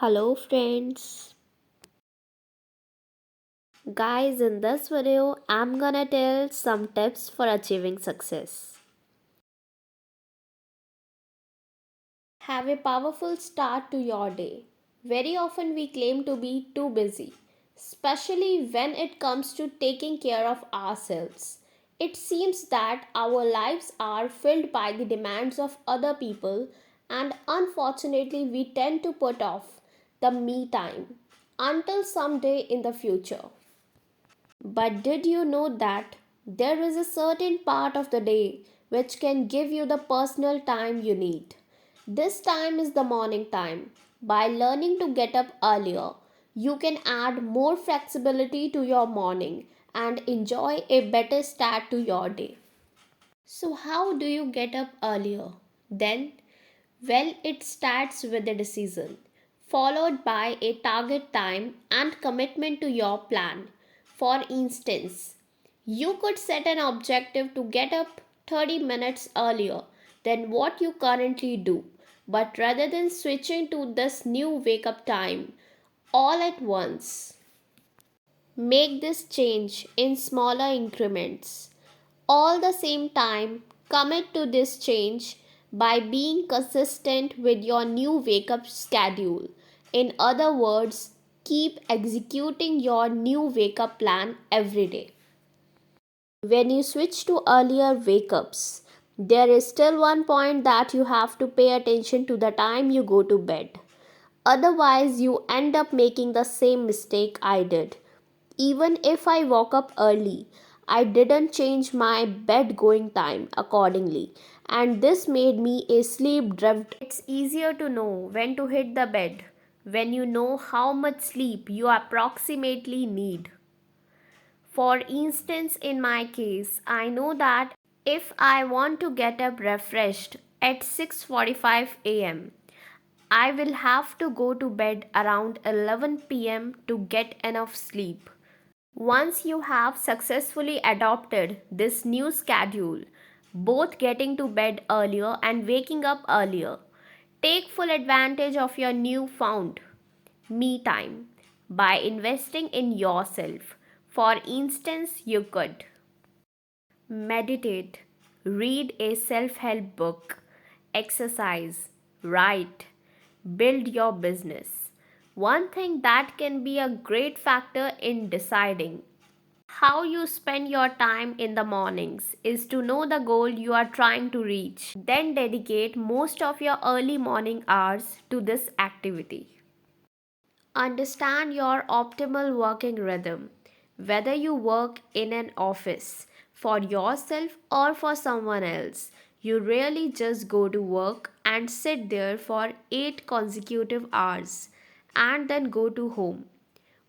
Hello friends. Guys, in this video, I'm gonna tell some tips for achieving success. Have a powerful start to your day. Very often we claim to be too busy, especially when it comes to taking care of ourselves. It seems that our lives are filled by the demands of other people, and unfortunately, we tend to put off the me time until someday in the future. But did you know that there is a certain part of the day which can give you the personal time you need? This time is the morning time. By learning to get up earlier, you can add more flexibility to your morning and enjoy a better start to your day. So, how do you get up earlier? Then, well, it starts with a decision, followed by a target time and commitment to your plan. For instance, you could set an objective to get up 30 minutes earlier than what you currently do. But rather than switching to this new wake up time all at once, make this change in smaller increments. All the same time, commit to this change by being consistent with your new wake up schedule. In other words, keep executing your new wake up plan every day. When you switch to earlier wake ups, there is still one point that you have to pay attention to the time you go to bed. Otherwise, you end up making the same mistake I did. Even if I woke up early, I didn't change my bed going time accordingly, and this made me a sleep deprived. It's easier to know when to hit the bed when you know how much sleep you approximately need. For instance, in my case, I know that if I want to get up refreshed at 6:45 am, I will have to go to bed around 11 pm to get enough sleep. Once you have successfully adopted this new schedule, both getting to bed earlier and waking up earlier, take full advantage of your newfound me time by investing in yourself. For instance, you could meditate, read a self help book, exercise, write, build your business. One thing that can be a great factor in deciding how you spend your time in the mornings is to know the goal you are trying to reach. Then dedicate most of your early morning hours to this activity. Understand your optimal working rhythm. Whether you work in an office for yourself or for someone else, you really just go to work and sit there for 8 consecutive hours and then go to home.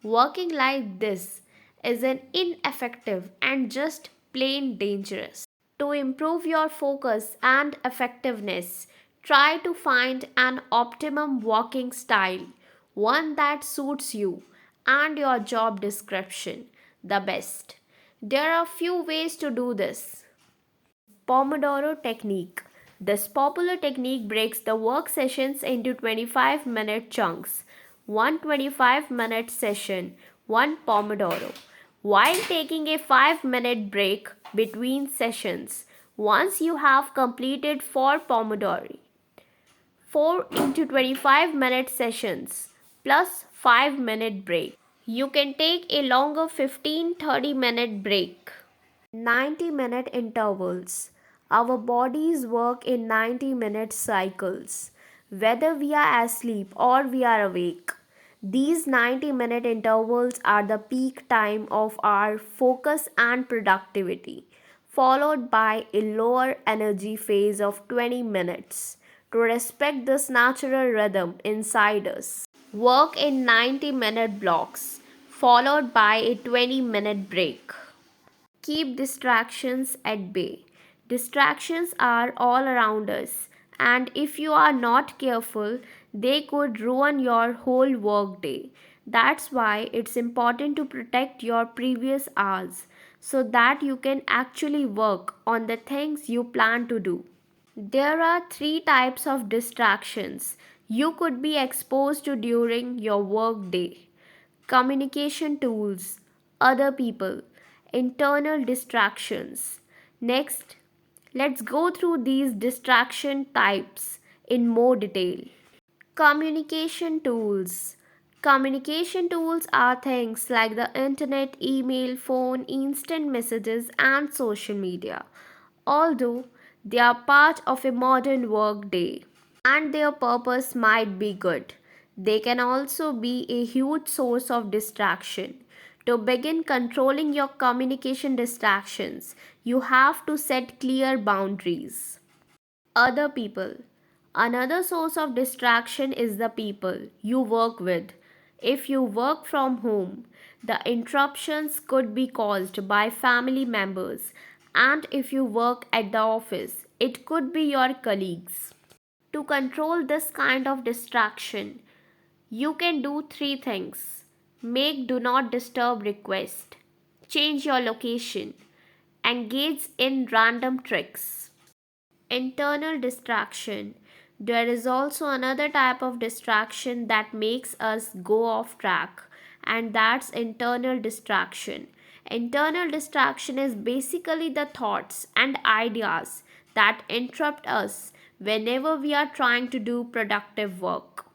Working like this is an ineffective and just plain dangerous. To improve your focus and effectiveness, try to find an optimum working style, one that suits you and your job description the best. There are few ways to do this. Pomodoro technique. This popular technique breaks the work sessions into 25-minute chunks. One 25-minute session, one Pomodoro, while taking a 5-minute break between sessions. Once you have completed 4 Pomodori, 4 into 25-minute sessions plus 5-minute break. You can take a longer 15-30-minute break. 90-minute intervals. Our bodies work in 90-minute cycles, whether we are asleep or we are awake. These 90-minute intervals are the peak time of our focus and productivity, followed by a lower energy phase of 20 minutes. To respect this natural rhythm inside us, work in 90-minute blocks, followed by a 20-minute break. Keep distractions at bay. Distractions are all around us, and if you are not careful, they could ruin your whole workday. That's why it's important to protect your previous hours so that you can actually work on the things you plan to do. There are three types of distractions you could be exposed to during your work day. Communication tools, other people, internal distractions. Next, let's go through these distraction types in more detail. Communication tools. Communication tools are things like the internet, email, phone, instant messages, and social media. Although they are part of a modern workday and their purpose might be good, they can also be a huge source of distraction. To begin controlling your communication distractions, you have to set clear boundaries. Other people. Another source of distraction is the people you work with. If you work from home, the interruptions could be caused by family members, and if you work at the office, it could be your colleagues. To control this kind of distraction, you can do three things: make do not disturb request, change your location, engage in random tricks. Internal distraction. There is also another type of distraction that makes us go off track, and that's internal distraction. Internal distraction is basically the thoughts and ideas that interrupt us whenever we are trying to do productive work.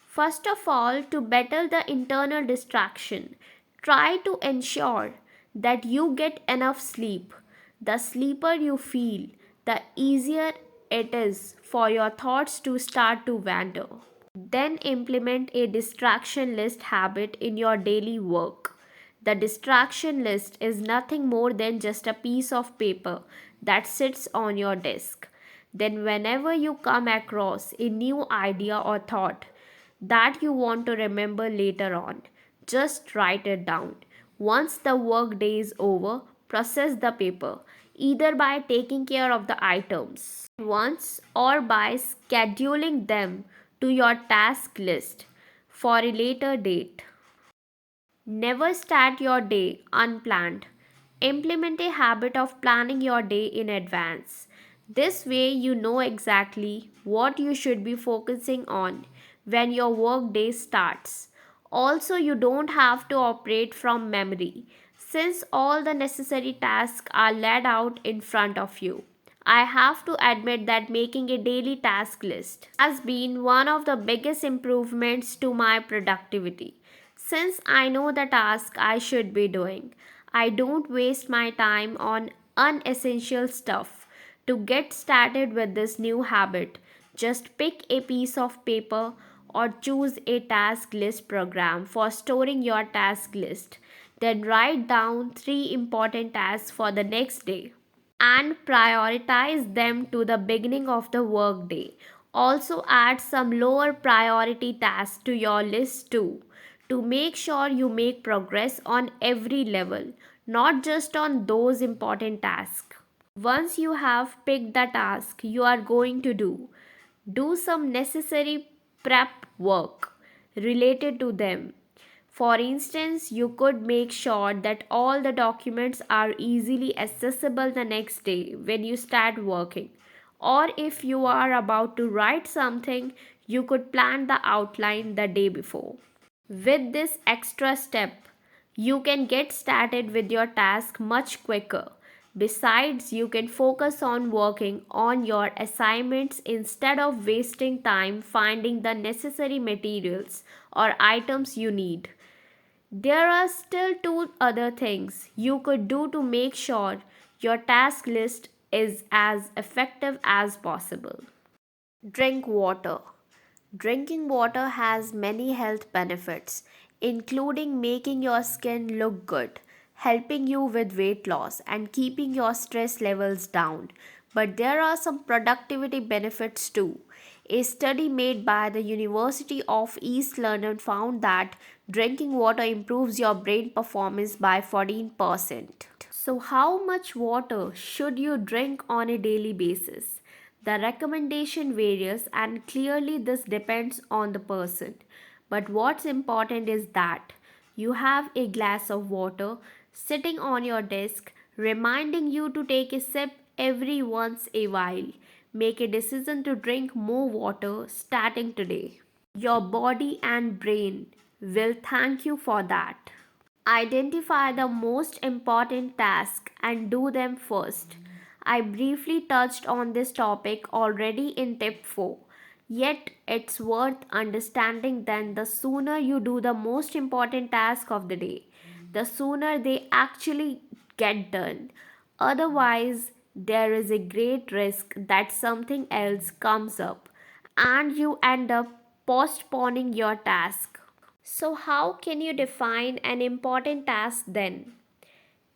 First of all, to battle the internal distraction, try to ensure that you get enough sleep. The sleeper you feel, the easier it is for your thoughts to start to wander. Then implement a distraction list habit in your daily work. The distraction list is nothing more than just a piece of paper that sits on your desk. Then, whenever you come across a new idea or thought that you want to remember later on, just write it down. Once the work day is over, process the paper either by taking care of the items once or by scheduling them to your task list for a later date. Never start your day unplanned. Implement a habit of planning your day in advance. This way, you know exactly what you should be focusing on when your work day starts. Also, you don't have to operate from memory since all the necessary tasks are laid out in front of you. I have to admit that making a daily task list has been one of the biggest improvements to my productivity. Since I know the task I should be doing, I don't waste my time on unessential stuff. To get started with this new habit, just pick a piece of paper or choose a task list program for storing your task list. Then write down three important tasks for the next day and prioritize them to the beginning of the workday. Also, add some lower priority tasks to your list too to make sure you make progress on every level, not just on those important tasks. Once you have picked the task you are going to do some necessary prep work related to them. For instance, you could make sure that all the documents are easily accessible the next day when you start working. Or if you are about to write something, you could plan the outline the day before. With this extra step, you can get started with your task much quicker. Besides, you can focus on working on your assignments instead of wasting time finding the necessary materials or items you need. There are still two other things you could do to make sure your task list is as effective as possible. Drink water. Drinking water has many health benefits, including making your skin look good, helping you with weight loss, and keeping your stress levels down. But there are some productivity benefits too. A study made by the University of East London found that drinking water improves your brain performance by 14%. So, how much water should you drink on a daily basis? The recommendation varies, and clearly, this depends on the person. But what's important is that you have a glass of water sitting on your desk, reminding you to take a sip every once a while. Make a decision to drink more water starting today. Your body and brain will thank you for that. Identify the most important tasks and do them first. I briefly touched on this topic already in tip 4. Yet it's worth understanding that the sooner you do the most important task of the day, the sooner they actually get done. Otherwise, there is a great risk that something else comes up and you end up postponing your task. So, how can you define an important task then?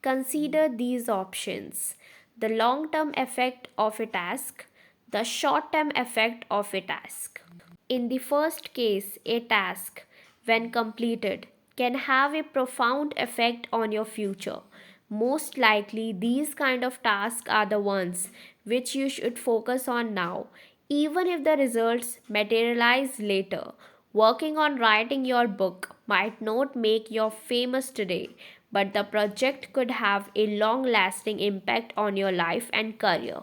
Consider these options: the long term effect of a task, the short term effect of a task. In the first case, a task, when completed, can have a profound effect on your future. Most likely, these kind of tasks are the ones which you should focus on now, even if the results materialize later. Working on writing your book might not make you famous today, but the project could have a long lasting impact on your life and career.